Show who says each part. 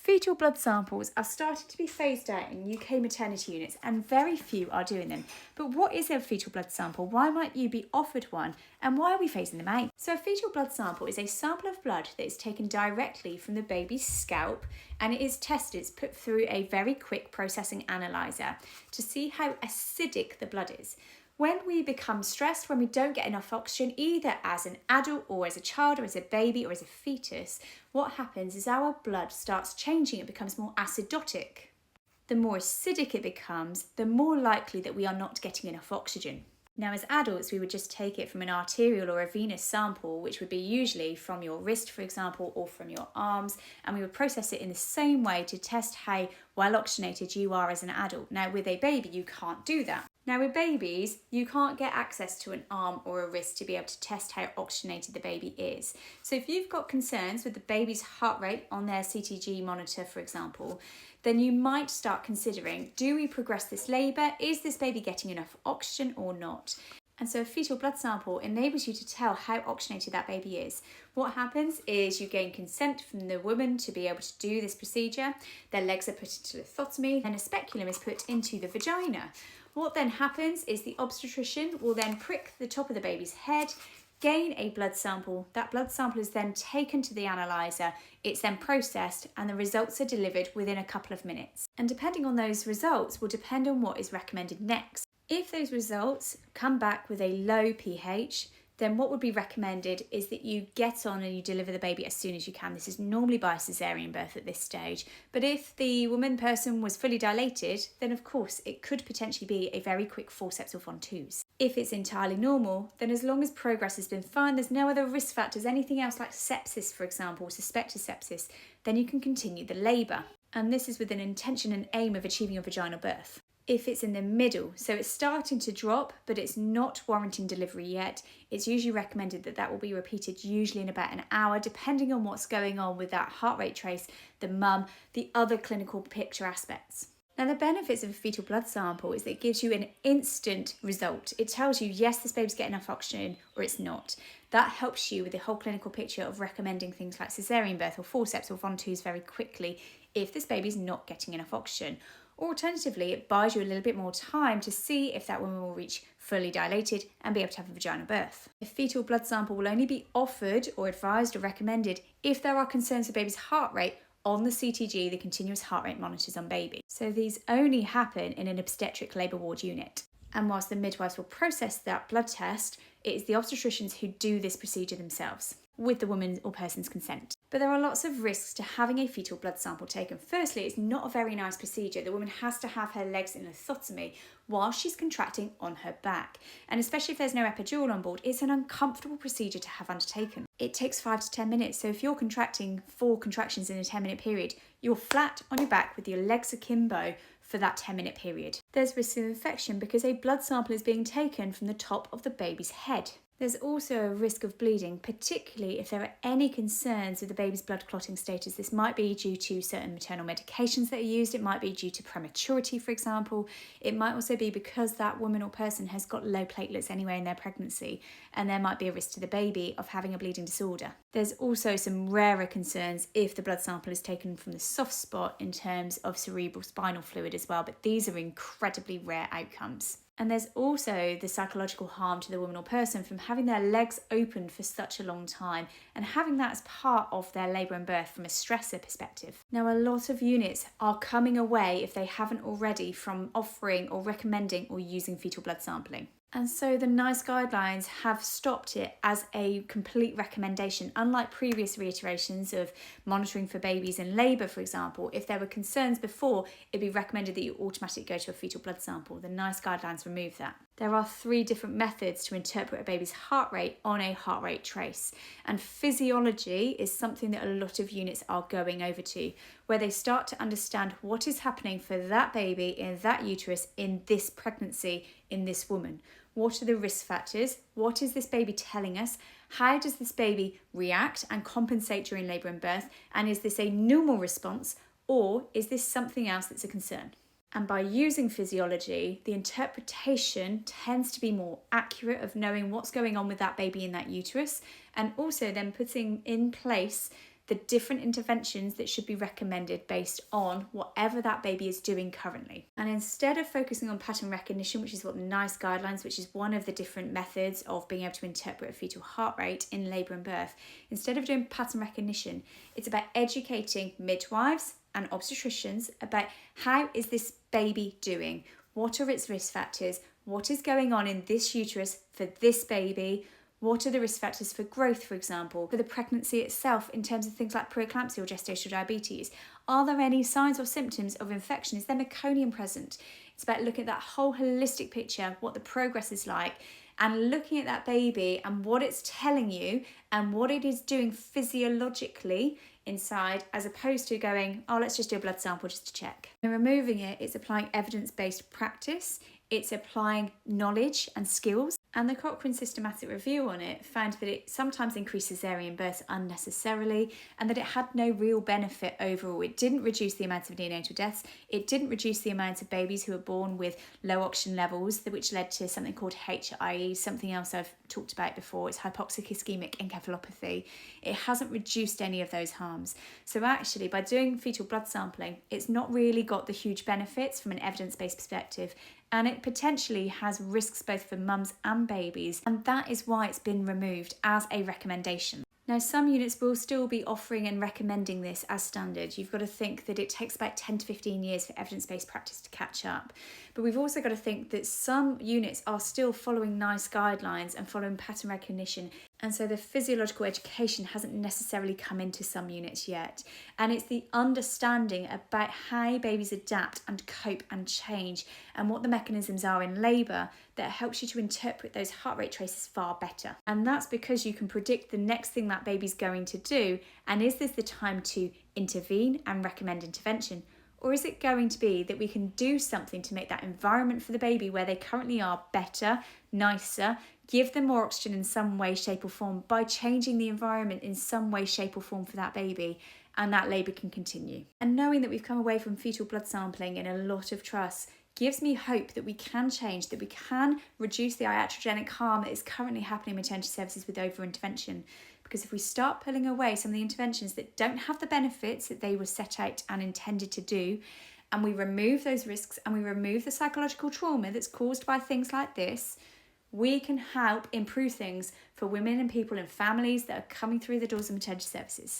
Speaker 1: Fetal blood samples are starting to be phased out in UK maternity units and very few are doing them. But what is a fetal blood sample? Why might you be offered one? And why are we phasing them out? So a fetal blood sample is a sample of blood that is taken directly from the baby's scalp and it is tested. It's put through a very quick processing analyzer to see how acidic the blood is. When we become stressed, when we don't get enough oxygen, either as an adult or as a child or as a baby or as a fetus, what happens is our blood starts changing. It becomes more acidotic. The more acidic it becomes, the more likely that we are not getting enough oxygen. Now, as adults, we would just take it from an arterial or a venous sample, which would be usually from your wrist, for example, or from your arms, and we would process it in the same way to test how well oxygenated you are as an adult. Now, with a baby, you can't do that. Now, with babies, you can't get access to an arm or a wrist to be able to test how oxygenated the baby is. So if you've got concerns with the baby's heart rate on their CTG monitor, for example, then you might start considering, do we progress this labour? Is this baby getting enough oxygen or not? And so a fetal blood sample enables you to tell how oxygenated that baby is. What happens is you gain consent from the woman to be able to do this procedure. Their legs are put into lithotomy and a speculum is put into the vagina. What then happens is the obstetrician will then prick the top of the baby's head, gain a blood sample. That blood sample is then taken to the analyzer, it's then processed and the results are delivered within a couple of minutes. And depending on those results will depend on what is recommended next. If those results come back with a low pH, then what would be recommended is that you get on and you deliver the baby as soon as you can. This is normally by caesarean birth at this stage. But if the person was fully dilated, then of course it could potentially be a very quick forceps or von-2s. If it's entirely normal, then as long as progress has been fine, there's no other risk factors, anything else like sepsis, for example, suspected sepsis, then you can continue the labour. And this is with an intention and aim of achieving a vaginal birth. If it's in the middle, so it's starting to drop, but it's not warranting delivery yet, it's usually recommended that will be repeated usually in about an hour, depending on what's going on with that heart rate trace, the mum, the other clinical picture aspects. Now, the benefits of a fetal blood sample is that it gives you an instant result. It tells you, yes, this baby's getting enough oxygen or it's not. That helps you with the whole clinical picture of recommending things like caesarean birth or forceps or von-2s very quickly if this baby's not getting enough oxygen. Or alternatively, it buys you a little bit more time to see if that woman will reach fully dilated and be able to have a vaginal birth. A fetal blood sample will only be offered or advised or recommended if there are concerns for baby's heart rate on the CTG, the continuous heart rate monitors on baby. So these only happen in an obstetric labour ward unit. And whilst the midwives will process that blood test, it is the obstetricians who do this procedure themselves, with the woman's or person's consent. But there are lots of risks to having a fetal blood sample taken. Firstly, it's not a very nice procedure. The woman has to have her legs in lithotomy while she's contracting on her back. And especially if there's no epidural on board, it's an uncomfortable procedure to have undertaken. It takes 5 to 10 minutes. So if you're contracting 4 contractions in a 10-minute period, you're flat on your back with your legs akimbo for that 10-minute period. There's risk of infection because a blood sample is being taken from the top of the baby's head. There's also a risk of bleeding, particularly if there are any concerns with the baby's blood clotting status. This might be due to certain maternal medications that are used. It might be due to prematurity, for example. It might also be because that woman or person has got low platelets anyway in their pregnancy, and there might be a risk to the baby of having a bleeding disorder. There's also some rarer concerns if the blood sample is taken from the soft spot in terms of cerebral spinal fluid as well, but these are incredibly rare outcomes. And there's also the psychological harm to the woman or person from having their legs opened for such a long time and having that as part of their labour and birth from a stressor perspective. Now, a lot of units are coming away, if they haven't already, from offering or recommending or using fetal blood sampling. And so the NICE guidelines have stopped it as a complete recommendation. Unlike previous reiterations of monitoring for babies in labour, for example, if there were concerns before, it'd be recommended that you automatically go to a fetal blood sample. The NICE guidelines remove that. There are 3 different methods to interpret a baby's heart rate on a heart rate trace. And physiology is something that a lot of units are going over to, where they start to understand what is happening for that baby in that uterus, in this pregnancy, in this woman. What are the risk factors? What is this baby telling us? How does this baby react and compensate during labour and birth? And is this a normal response or is this something else that's a concern? And by using physiology, the interpretation tends to be more accurate of knowing what's going on with that baby in that uterus, and also then putting in place the different interventions that should be recommended based on whatever that baby is doing currently. And instead of focusing on pattern recognition, which is what the NICE guidelines, which is one of the different methods of being able to interpret a fetal heart rate in labour and birth, instead of doing pattern recognition, it's about educating midwives and obstetricians about how is this baby doing, what are its risk factors, what is going on in this uterus for this baby, what are the risk factors for growth, for example, for the pregnancy itself in terms of things like preeclampsia or gestational diabetes. Are there any signs or symptoms of infection? Is there meconium present? It's about looking at that whole holistic picture, what the progress is like, and looking at that baby and what it's telling you and what it is doing physiologically inside, as opposed to going, oh, let's just do a blood sample just to check. And removing it, it's applying evidence-based practice, it's applying knowledge and skills. And the Cochrane systematic review on it found that it sometimes increases cesarean births unnecessarily and that it had no real benefit overall. It didn't reduce the amount of neonatal deaths. It didn't reduce the amount of babies who were born with low oxygen levels, which led to something called HIE, something else I've talked about before. It's hypoxic ischemic encephalopathy. It hasn't reduced any of those harms. So actually, by doing fetal blood sampling, it's not really got the huge benefits from an evidence-based perspective, and it potentially has risks both for mums and babies, and that is why it's been removed as a recommendation. Now, some units will still be offering and recommending this as standard. You've got to think that it takes about 10 to 15 years for evidence-based practice to catch up. But we've also got to think that some units are still following NICE guidelines and following pattern recognition. And so the physiological education hasn't necessarily come into some units yet. And it's the understanding about how babies adapt and cope and change and what the mechanisms are in labour that helps you to interpret those heart rate traces far better. And that's because you can predict the next thing that baby's going to do. And is this the time to intervene and recommend intervention? Or is it going to be that we can do something to make that environment for the baby where they currently are better, nicer, give them more oxygen in some way, shape or form by changing the environment in some way, shape or form for that baby, and that labour can continue. And knowing that we've come away from fetal blood sampling in a lot of trust gives me hope that we can change, that we can reduce the iatrogenic harm that is currently happening in maternity services with over-intervention. Because if we start pulling away some of the interventions that don't have the benefits that they were set out and intended to do, and we remove those risks and we remove the psychological trauma that's caused by things like this, we can help improve things for women and people and families that are coming through the doors of maternity services.